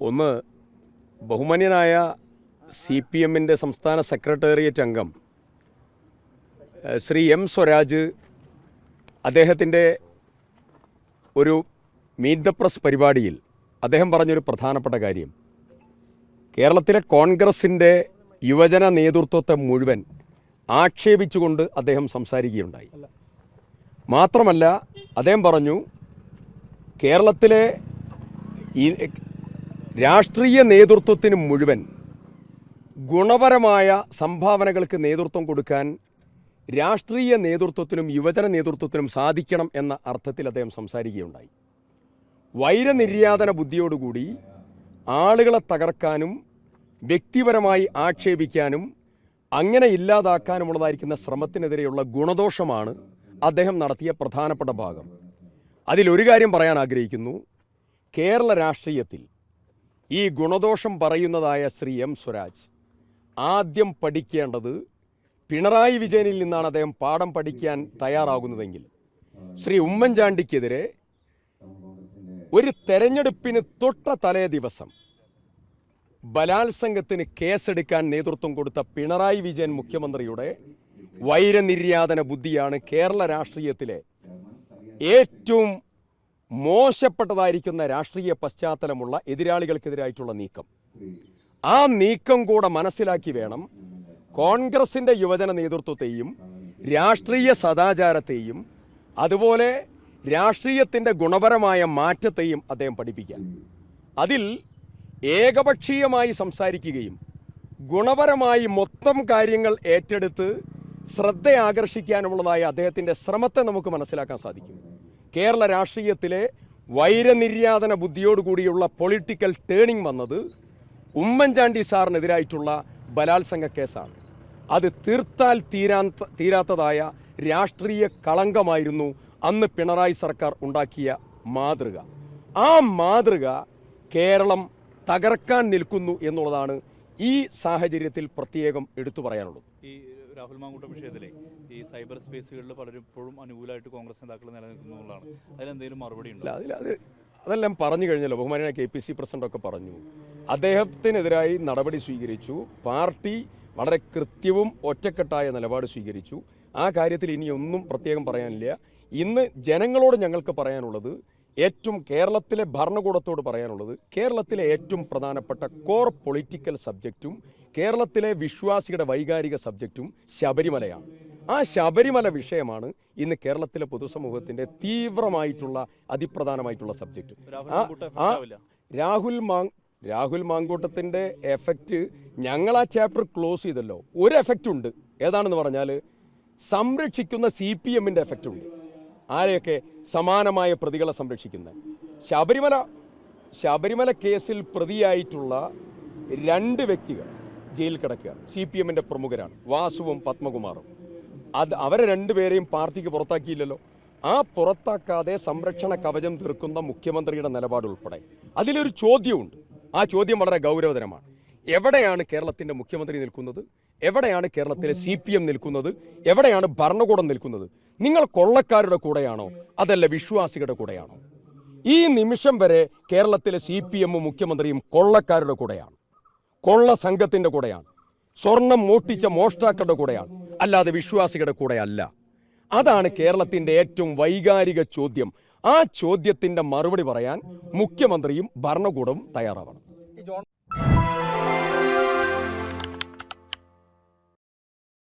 ഒന്ന്, ബഹുമാന്യനായ CPM-ൻ്റെ സംസ്ഥാന സെക്രട്ടേറിയറ്റ് അംഗം ശ്രീ M. സ്വരാജ് അദ്ദേഹത്തിൻ്റെ ഒരു മീറ്റ് ദ പ്രസ് പരിപാടിയിൽ അദ്ദേഹം പറഞ്ഞൊരു പ്രധാനപ്പെട്ട കാര്യം, കേരളത്തിലെ കോൺഗ്രസിൻ്റെ യുവജന നേതൃത്വത്തെ മുഴുവൻ ആക്ഷേപിച്ചുകൊണ്ട് അദ്ദേഹം സംസാരിക്കുകയുണ്ടായി. മാത്രമല്ല അദ്ദേഹം പറഞ്ഞു, കേരളത്തിലെ ഈ രാഷ്ട്രീയ നേതൃത്വത്തിന് മുഴുവൻ ഗുണപരമായ സംഭാവനകൾക്ക് നേതൃത്വം കൊടുക്കാൻ രാഷ്ട്രീയ നേതൃത്വത്തിനും യുവജന നേതൃത്വത്തിനും സാധിക്കണം എന്ന അർത്ഥത്തിൽ അദ്ദേഹം സംസാരിക്കുകയുണ്ടായി. വൈരനിര്യാതന ബുദ്ധിയോടുകൂടി ആളുകളെ തകർക്കാനും വ്യക്തിപരമായി ആക്ഷേപിക്കാനും അങ്ങനെ ഇല്ലാതാക്കാനുമുള്ളതായിരിക്കുന്ന ശ്രമത്തിനെതിരെയുള്ള ഗുണദോഷമാണ് അദ്ദേഹം നടത്തിയ പ്രധാനപ്പെട്ട ഭാഗം. അതിലൊരു കാര്യം പറയാൻ ആഗ്രഹിക്കുന്നു. കേരള രാഷ്ട്രീയത്തിൽ ഈ ഗുണദോഷം പറയുന്നതായ ശ്രീ M. സ്വരാജ് ആദ്യം പഠിക്കേണ്ടത് പിണറായി വിജയനിൽ നിന്നാണ്. അദ്ദേഹം പാഠം പഠിക്കാൻ തയ്യാറാകുന്നതെങ്കിൽ ശ്രീ ഉമ്മൻചാണ്ടിക്കെതിരെ ഒരു തെരഞ്ഞെടുപ്പിന് തൊട്ട തലേ ദിവസം ബലാത്സംഗത്തിന് കേസെടുക്കാൻ നേതൃത്വം കൊടുത്ത പിണറായി വിജയൻ മുഖ്യമന്ത്രിയുടെ വൈരനിര്യാതന ബുദ്ധിയാണ് കേരള രാഷ്ട്രീയത്തിലെ ഏറ്റവും മോശപ്പെട്ടതായിരിക്കുന്ന രാഷ്ട്രീയ പശ്ചാത്തലമുള്ള എതിരാളികൾക്കെതിരായിട്ടുള്ള നീക്കം. ആ നീക്കം കൂടെ മനസ്സിലാക്കി വേണം കോൺഗ്രസിൻ്റെ യുവജന നേതൃത്വത്തെയും രാഷ്ട്രീയ സദാചാരത്തെയും അതുപോലെ രാഷ്ട്രീയത്തിൻ്റെ ഗുണപരമായ മാറ്റത്തെയും അദ്ദേഹം പഠിപ്പിക്കാൻ. അതിൽ ഏകപക്ഷീയമായി സംസാരിക്കുകയും ഗുണപരമായി മൊത്തം കാര്യങ്ങൾ ഏറ്റെടുത്ത് ശ്രദ്ധ ആകർഷിക്കാനുള്ളതായ അദ്ദേഹത്തിൻ്റെ ശ്രമത്തെ നമുക്ക് മനസ്സിലാക്കാൻ സാധിക്കും. കേരള രാഷ്ട്രീയത്തിലെ വൈരനിര്യാതന ബുദ്ധിയോടുകൂടിയുള്ള പൊളിറ്റിക്കൽ ടേണിംഗ് വന്നത് ഉമ്മൻചാണ്ടി സാറിനെതിരായിട്ടുള്ള ബലാത്സംഗ കേസാണ്. അത് തീർത്താൽ തീരാത്തതായ രാഷ്ട്രീയ കളങ്കമായിരുന്നു അന്ന് പിണറായി സർക്കാർ ഉണ്ടാക്കിയ മാതൃക. ആ മാതൃക കേരളം തകർക്കാൻ നിൽക്കുന്നു എന്നുള്ളതാണ് ഈ സാഹചര്യത്തിൽ പ്രത്യേകം എടുത്തു പറയാനുള്ളത്. ഈ രാഹുൽ മാങ്കൂട്ടം വിഷയത്തിലെ ഈ സൈബർ സ്പേസുകളിൽ പലരും ഇപ്പോഴും അനുകൂലമായിട്ട് കോൺഗ്രസ് നേതാക്കൾ നിലനിൽക്കുന്നതാണ്. അതിലെന്തെങ്കിലും മറുപടി ഉണ്ടോ? അതെല്ലാം പറഞ്ഞു കഴിഞ്ഞല്ലോ. ബഹുമാനായ KPC പ്രസിഡന്റൊക്കെ പറഞ്ഞു, അദ്ദേഹത്തിനെതിരായി നടപടി സ്വീകരിച്ചു. പാർട്ടി വളരെ കൃത്യവും ഒറ്റക്കെട്ടായ നിലപാട് സ്വീകരിച്ചു. ആ കാര്യത്തിൽ ഇനിയൊന്നും പ്രത്യേകം പറയാനില്ല. ഇന്ന് ജനങ്ങളോട് ഞങ്ങൾക്ക് പറയാനുള്ളത്, ഏറ്റവും കേരളത്തിലെ ഭരണകൂടത്തോട് പറയാനുള്ളത്, കേരളത്തിലെ ഏറ്റവും പ്രധാനപ്പെട്ട കോർ പൊളിറ്റിക്കൽ സബ്ജക്റ്റും കേരളത്തിലെ വിശ്വാസിയുടെ വൈകാരിക സബ്ജക്റ്റും ശബരിമലയാണ്. ആ ശബരിമല വിഷയമാണ് ഇന്ന് കേരളത്തിലെ പൊതുസമൂഹത്തിൻ്റെ തീവ്രമായിട്ടുള്ള അതിപ്രധാനമായിട്ടുള്ള സബ്ജക്റ്റ്. രാഹുൽ മാങ്കൂട്ടത്തിൻ്റെ എഫക്റ്റ് ഞങ്ങൾ ആ ചാപ്റ്റർ ക്ലോസ് ചെയ്തല്ലോ. ഒരു എഫക്റ്റ് ഉണ്ട്. ഏതാണെന്ന് പറഞ്ഞാൽ സംരക്ഷിക്കുന്ന CPM-ൻ്റെ എഫക്റ്റ് ഉണ്ട്. ആരെയൊക്കെ? സമാനമായ പ്രതികളെ സംരക്ഷിക്കുന്ന ശബരിമല കേസിൽ പ്രതിയായിട്ടുള്ള 2 വ്യക്തികൾ ജയിലിൽ കിടക്കുകയാണ്. CPM-ൻ്റെ പ്രമുഖരാണ്, വാസുവും പത്മകുമാറും. അവരെ 2 പേരെയും പാർട്ടിക്ക് പുറത്താക്കിയില്ലല്ലോ. ആ പുറത്താക്കാതെ സംരക്ഷണ കവചം തീർക്കുന്ന മുഖ്യമന്ത്രിയുടെ നിലപാടുൾപ്പെടെ അതിലൊരു ചോദ്യമുണ്ട്. ആ ചോദ്യം വളരെ ഗൗരവതരമാണ്. എവിടെയാണ് കേരളത്തിൻ്റെ മുഖ്യമന്ത്രി നിൽക്കുന്നത്? എവിടെയാണ് കേരളത്തിലെ CPM നിൽക്കുന്നത്? എവിടെയാണ് ഭരണകൂടം നിൽക്കുന്നത്? നിങ്ങൾ കൊള്ളക്കാരുടെ കൂടെയാണോ അതല്ല വിശ്വാസികളുടെ കൂടെയാണോ? ഈ നിമിഷം വരെ കേരളത്തിലെ CPM-ഉം മുഖ്യമന്ത്രിയും കൊള്ളക്കാരുടെ കൂടെയാണ്, കൊള്ള സംഘത്തിൻ്റെ കൂടെയാണ്, സ്വർണം മോഷ്ടിച്ച മോഷ്ടാക്കളുടെ കൂടെയാണ്, അല്ലാതെ വിശ്വാസികളുടെ കൂടെയല്ല. അതാണ് കേരളത്തിൻ്റെ ഏറ്റവും വൈകാരിക ചോദ്യം. ആ ചോദ്യത്തിൻ്റെ മറുപടി പറയാൻ മുഖ്യമന്ത്രിയും ഭരണകൂടവും തയ്യാറാവണം.